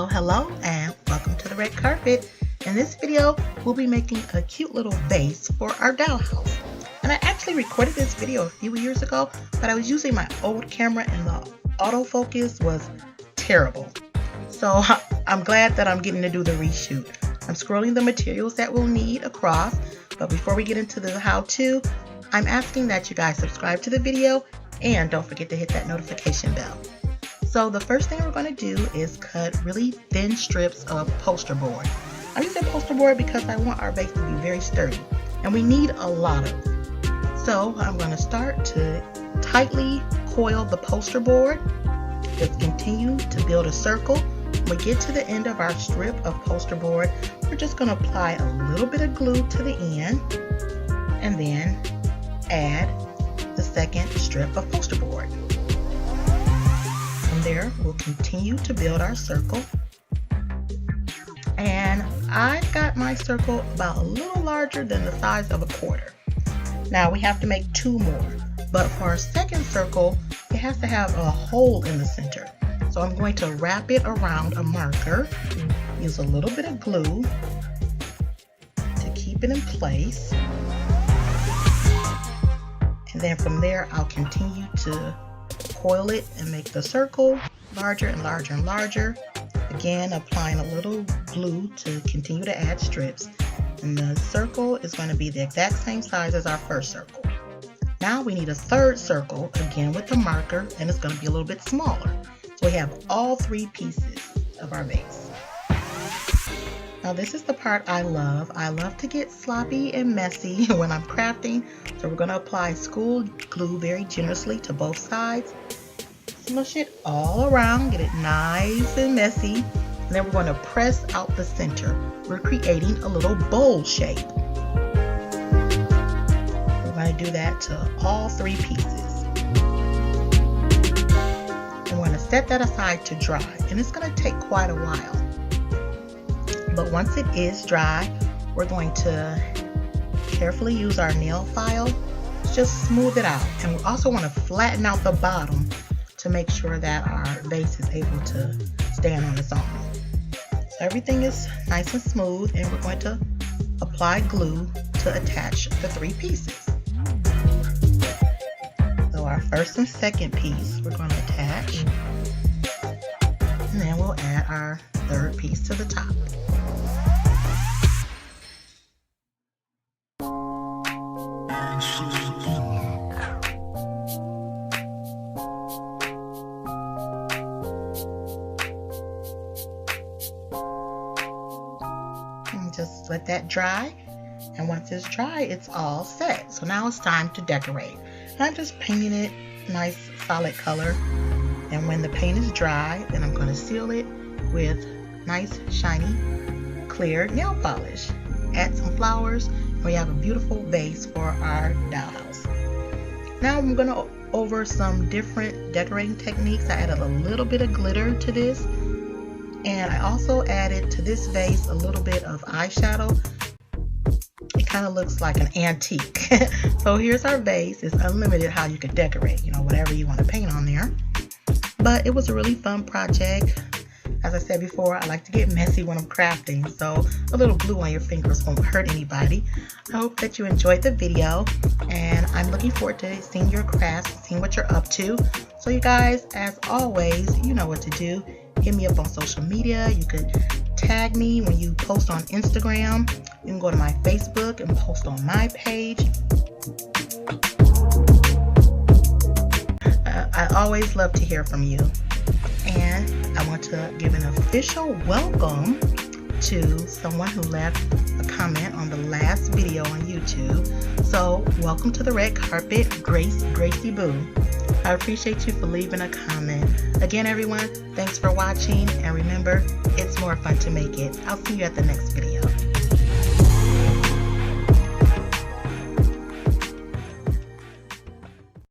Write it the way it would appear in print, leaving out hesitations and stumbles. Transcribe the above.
Hello, and welcome to the red carpet. In this video, we'll be making a cute little vase for our dollhouse. And I actually recorded this video a few years ago, but I was using my old camera and the autofocus was terrible. So I'm glad that I'm getting to do the reshoot. I'm scrolling the materials that we'll need across, but before we get into the how-to, I'm asking that you guys subscribe to the video and don't forget to hit that notification bell. So the first thing we're going to do is cut really thin strips of poster board. I'm using poster board because I want our vase to be very sturdy, and we need a lot of it. So I'm going to start to tightly coil the poster board. Just continue to build a circle. When we get to the end of our strip of poster board, we're just going to apply a little bit of glue to the end and then add the second strip of poster board. From there, we'll continue to build our circle. And I've got my circle about a little larger than the size of a quarter. Now we have to make two more, but for our second circle, it has to have a hole in the center. So I'm going to wrap it around a marker, use a little bit of glue to keep it in place. And then from there, I'll continue to coil it and make the circle larger and larger and larger. Again, applying a little glue to continue to add strips. And the circle is going to be the exact same size as our first circle. Now we need a third circle, again with the marker, and it's going to be a little bit smaller. So we have all three pieces of our vase. Now this is the part I love. I love to get sloppy and messy when I'm crafting. So we're going to apply school glue very generously to both sides. Smush it all around, get it nice and messy. And then we're going to press out the center. We're creating a little bowl shape. We're going to do that to all three pieces. And we're going to set that aside to dry. And it's going to take quite a while. But once it is dry, we're going to carefully use our nail file to just smooth it out. And we also want to flatten out the bottom to make sure that our vase is able to stand on its own. So everything is nice and smooth, and we're going to apply glue to attach the three pieces. So our first and second piece we're going to attach, and then we'll add our third piece to the top. Just let that dry, and once it's dry, it's all set. So now it's time to decorate. I'm just painting it nice solid color, and when the paint is dry, then I'm going to seal it with nice shiny clear nail polish. Add some flowers, and we have a beautiful vase for our dollhouse. Now I'm going to over some different decorating techniques. I added a little bit of glitter to this. And I also added to this vase a little bit of eyeshadow. It kind of looks like an antique. So here's our vase. It's unlimited how you could decorate, whatever you want to paint on there. But it was a really fun project. As I said before, I like to get messy when I'm crafting, so a little glue on your fingers won't hurt anybody. I hope that you enjoyed the video, and I'm looking forward to seeing your crafts, seeing what you're up to. So you guys, as always, you know what to do. Hit me up on social media. You could tag me when you post on Instagram. You can go to my Facebook and post on my page. I always love to hear from you. And I want to give an official welcome to someone who left a comment on the last video on YouTube. So welcome to the red carpet, Gracie Boo. I appreciate you for leaving a comment. Again, everyone, thanks for watching, and remember, it's more fun to make it. I'll see you at the next video.